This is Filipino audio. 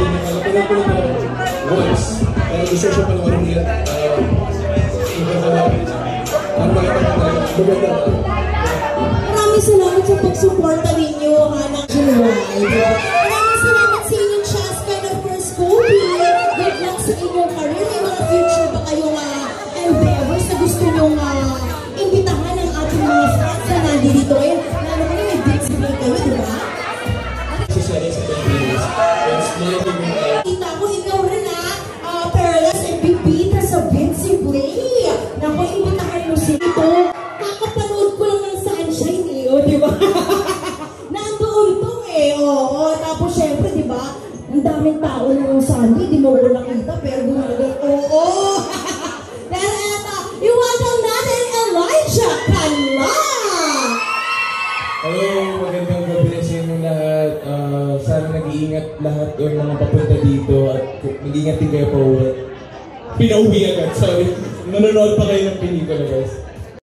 din yung pinag ko na voice. Pero gusto siya pa naman nila. Maraming salamat sa pagsuporta ninyo, Hana July. Maraming salamat sa inyong Chaska na first Kobe. Good luck sa inyong career. May mga future ba kayong endeavors na gusto nyong imbitahan ng ating mga fans na nandito? Lalo mo na may big screen kayo, di ba? Kita ko ikaw rin Perlas and Bibita sa Vinci Play. Naku, imbitahan mo sila ito. Kakapanood ko lang ng Sunshine di ba? Nandoon to oo. Tapos syempre, di ba? Ang daming tao ng Sunday, di mo ko nakita, pero gumagal, oo. Pero eto, iwanan natin Elijah Canla! Hello, magandang gabi sa inyo lahat. Sana nag-iingat lahat yung mga papunta dito at mag-iingat din kayo pa uwi. Pinauwi agad, sorry. Nanonood pa kayo ng pelikula, guys.